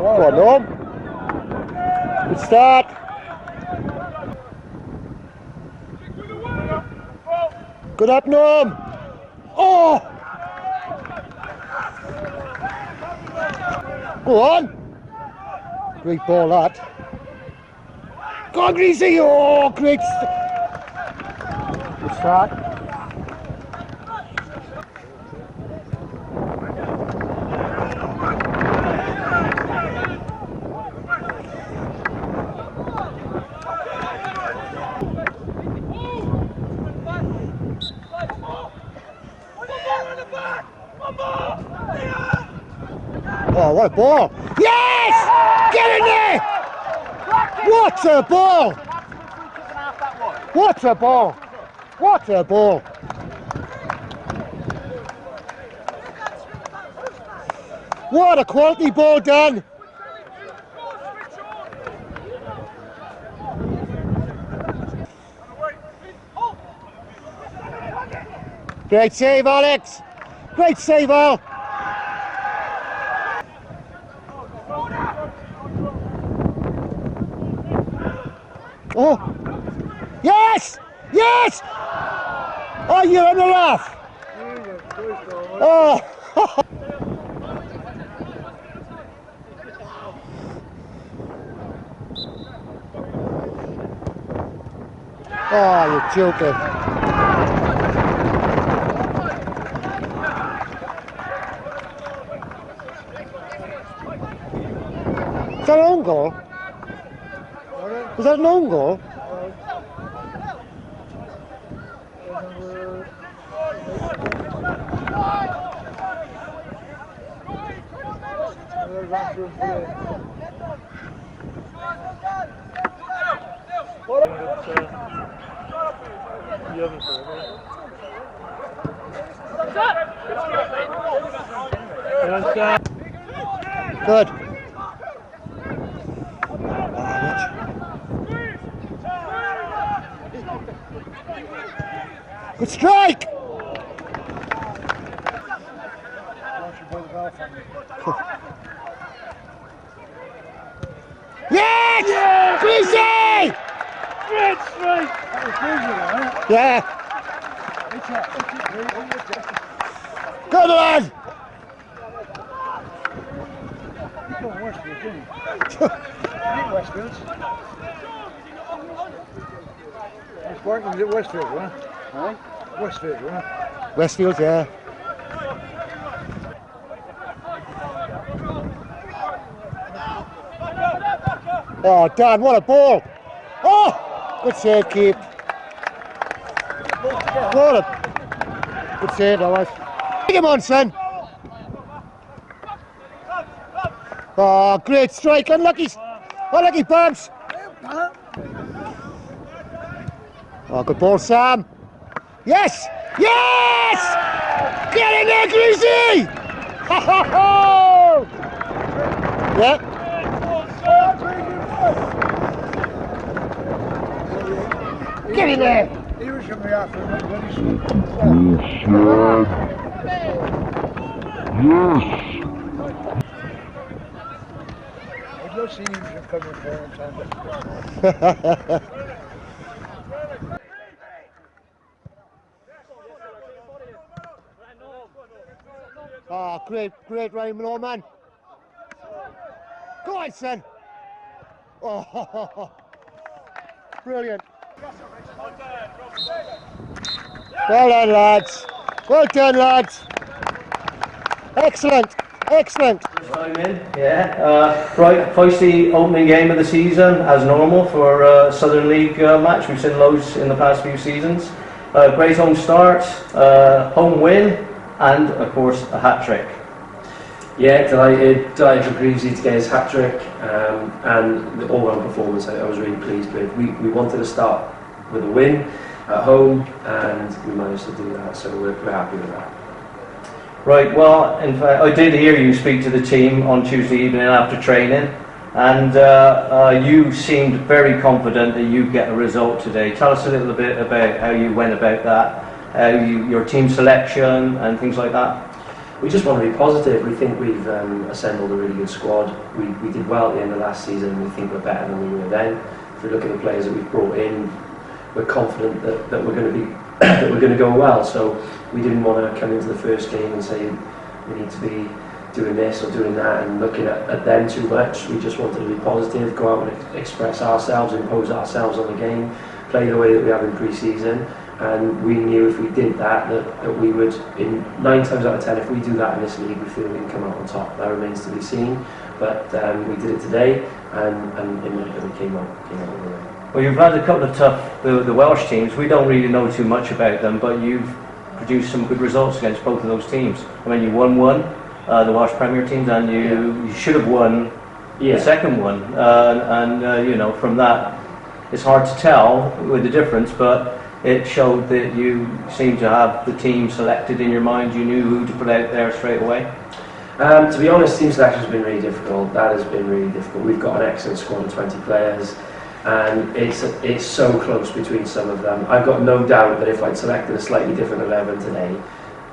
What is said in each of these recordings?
Go on, Norm. Good start. Good up, Norm. Oh! Go on. Great ball, that. Go on, Greasy. Oh, great. Good start. Oh, what a ball! Yes! Get in there! What a ball! What a ball! What a ball! What a quality ball, Dan! Great save, Alex! Great save, Al! Oh! Yes! Yes! Oh, you're on the laugh! Oh! Oh, you're joking. Is that an own goal? Was that an own goal? Good. Good strike! Yes! Greasy! Great strike! Yeah. Good lad! Spartan was at Westfield, huh? Huh? Westfield, huh? Westfield, yeah. Oh, Dan, what a ball! Oh! Good save, Keith. What a good save that was. Take him on, son. Oh, great strike. Unlucky bumps. Oh, good ball, Sam. Yes! Yes! Get in there, Greasy! Ha ha ha! Yeah. Get in there! He was going to be after him. Yes. I've not seen him coming for him, Oh, great running, Norman. Go on, son. Oh, brilliant. Well done, lads. Well done, lads. Excellent, excellent. I'm in, yeah. Right, feisty opening game of the season, as normal for a Southern League match. We've seen loads in the past few seasons. Great home start, home win, and of course a hat-trick. Yeah, delighted for Greavesy to get his hat-trick, and the all-round performance I was really pleased with. We wanted to start with a win at home, and we managed to do that, so we're happy with that. Right, well, in fact, I did hear you speak to the team on Tuesday evening after training. and you seemed very confident that you'd get a result today. Tell us a little bit about how you went about that, your team selection and things like that. We just want to be positive. We think we've assembled a really good squad. We did well at the end of last season. We think we're better than we were then. If we look at the players that we've brought in, we're confident that we're going to be that we're going to go well. So we didn't want to come into the first game and say we need to be doing this or doing that and looking at them too much. We just wanted to be positive, go out and express ourselves, impose ourselves on the game, play the way that we have in pre-season. And we knew if we did that we would, in 9 times out of 10, if we do that in this league, we feel we can come out on top. That remains to be seen. But we did it today, and we came out all the way. Well, you've had a couple of tough, the Welsh teams. We don't really know too much about them, but you've produced some good results against both of those teams. I mean, you won one, the Welsh Premier teams, and you should have won the second one. You know, from that, it's hard to tell with the difference, but it showed that you seemed to have the team selected in your mind. You knew who to put out there straight away. To be honest, team selection has been really difficult. That has been really difficult. We've got an excellent squad of 20 players, and it's so close between some of them. I've got no doubt that if I'd selected a slightly different 11 today,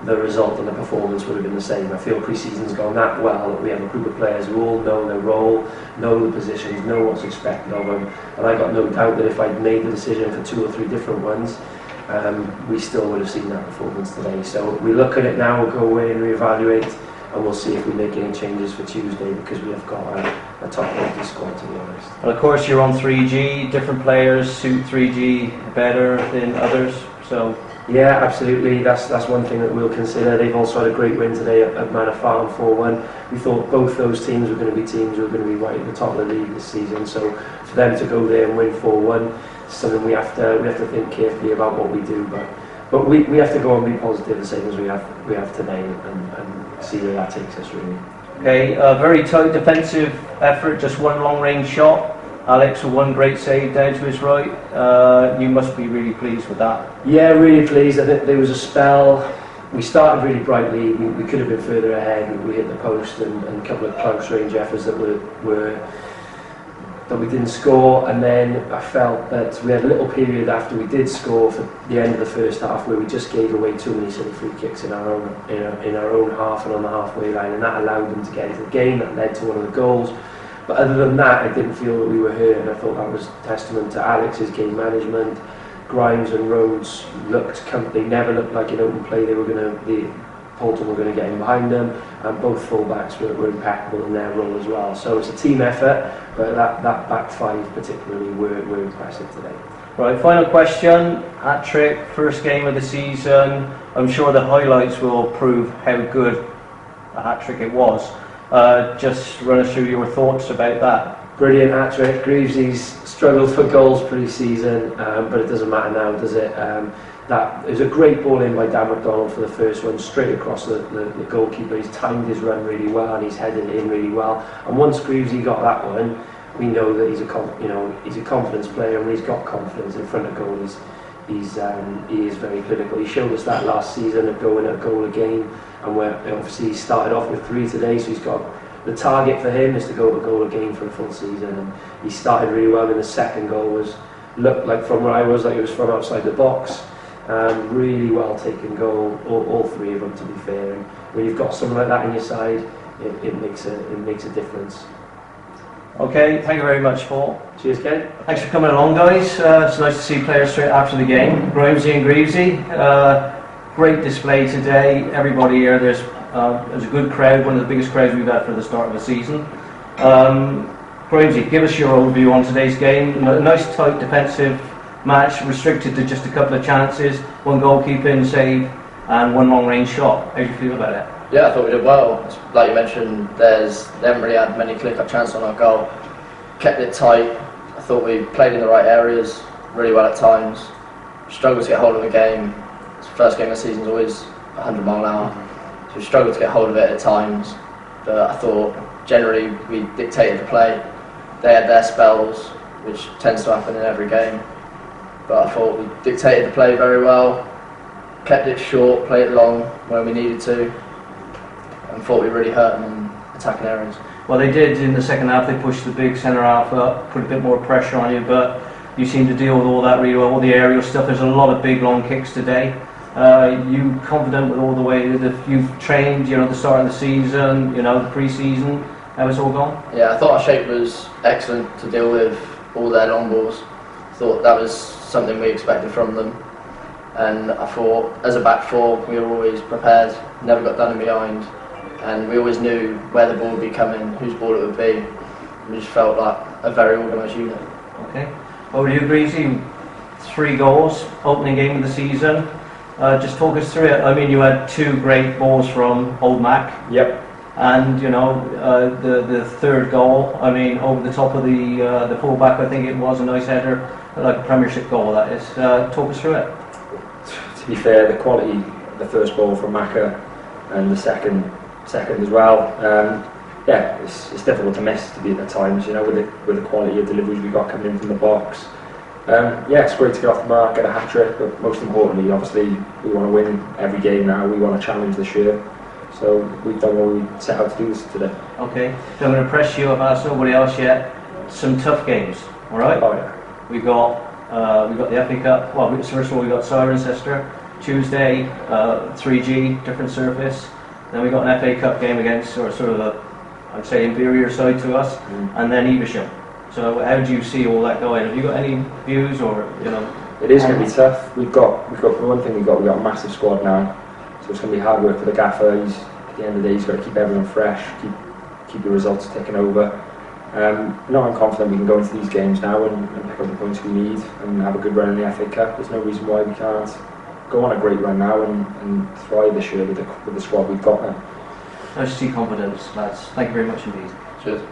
the result and the performance would have been the same. I feel pre-season's gone that well that we have a group of players who all know their role, know the positions, know what's expected of them, and I've got no doubt that if I'd made the decision for 2 or 3 different ones, we still would have seen that performance today. So we look at it now, we'll go away and reevaluate, and we'll see if we make any changes for Tuesday, because we have got a top quality squad, to be honest. And of course you're on 3G, different players suit 3G better than others, so... Yeah, absolutely. That's one thing that we'll consider. They've also had a great win today at Manor Farm 4-1. We thought both those teams were going to be teams who were going to be right at the top of the league this season. So for them to go there and win 4-1 is something we have to think carefully about what we do. But we have to go and be positive, the same as we have today, and see where that takes us really. Okay, a very tight defensive effort, just one long range shot. Alex with one great save down to his right. You must be really pleased with that. Yeah, really pleased. I think there was a spell. We started really brightly. We could have been further ahead. We hit the post and a couple of close range efforts that we didn't score. And then I felt that we had a little period after we did score for the end of the first half where we just gave away too many silly free kicks in our own half and on the halfway line, and that allowed them to get into the game. That led to one of the goals. But other than that, I didn't feel that we were hurt, and I thought that was testament to Alex's game management. Grimes and Rhodes they never looked like in open play Paulton were going to get in behind them, and both full-backs were impeccable in their role as well. So it's a team effort, but that back 5 particularly were impressive today. Right, final question. Hat-trick, first game of the season. I'm sure the highlights will prove how good a hat-trick it was. Just run us through your thoughts about that. Brilliant hat-trick. Greavesy's struggled for goals pre-season, but it doesn't matter now, does it? It was a great ball in by Dan McDonald for the first one, straight across the goalkeeper. He's timed his run really well and he's headed it in really well. And once Greavesy got that one, we know that he's a confidence player, and when he's got confidence in front of goal, he is very clinical. He showed us that last season of going at a goal a game, and obviously he started off with 3 today, so he's got the target for him is to go to a goal a game for a full season, and he started really well. And the second goal looked like, from where I was, like it was from outside the box. Really well taken goal, all 3 of them, to be fair. And when you've got someone like that in your side, it makes a difference. Okay, thank you very much, Paul. Cheers, Ken. Thanks for coming along, guys. It's nice to see players straight after the game. Grimesy and Greavesy, great display today. Everybody here, there's a good crowd, one of the biggest crowds we've had for the start of the season. Grimesy, give us your overview on today's game. A nice tight defensive match, restricted to just a couple of chances, 1 goalkeeping save and 1 long range shot. How do you feel about it? Yeah, I thought we did well. Like you mentioned, they haven't really had many clear-cut chances on our goal. Kept it tight. I thought we played in the right areas really well at times. Struggled to get hold of the game. First game of the season is always 100 mile an hour. So we struggled to get hold of it at times. But I thought generally we dictated the play. They had their spells, which tends to happen in every game. But I thought we dictated the play very well. Kept it short, played it long when we needed to. And thought we really hurt them in attacking areas. Well, they did in the second half. They pushed the big centre half up, put a bit more pressure on you, but you seem to deal with all that really well, all the aerial stuff. There's a lot of big long kicks today. You confident with all the way that you've trained, the start of the season, the pre-season, how it's all gone? Yeah, I thought our shape was excellent to deal with all their long balls. Thought that was something we expected from them. And I thought, as a back four, we were always prepared, never got done in behind, and we always knew where the ball would be coming, whose ball it would be. We just felt like a very organised unit. Okay. Over to you, Greasy. 3 goals, opening game of the season. Just talk us through it. I mean, you had 2 great balls from Old Mac. Yep. And the third goal, I mean, over the top of the fullback, I think it was a nice header, like a Premiership goal, that is. Talk us through it. To be fair, the quality, the first ball from Macca and the second as well. Yeah, it's difficult to miss at times, with the quality of deliveries we got coming in from the box. Yeah, it's great to get off the mark, get a hat-trick, but most importantly, obviously, we want to win every game now. We want to challenge this year. So we've done what we set out to do today. Okay, so I'm going to press you. I've asked nobody else yet. Some tough games, all right? Oh yeah. We got the FA Cup. Well, first of all, we got Cirencester Tuesday, 3G, different surface. Then we got an FA Cup game against sort of I'd say inferior side to us, and then Evesham. So how do you see all that going? Have you got any views, or It is going to be tough. We've got one thing. We've got a massive squad now. So it's going to be hard work for the gaffer. At the end of the day, he's got to keep everyone fresh, keep the results ticking over. I'm confident we can go into these games now and pick up the points we need and have a good run in the FA Cup. There's no reason why we can't go on a great run now and thrive this year with the squad we've got now. Nice to see confidence, lads. Thank you very much indeed. Cheers.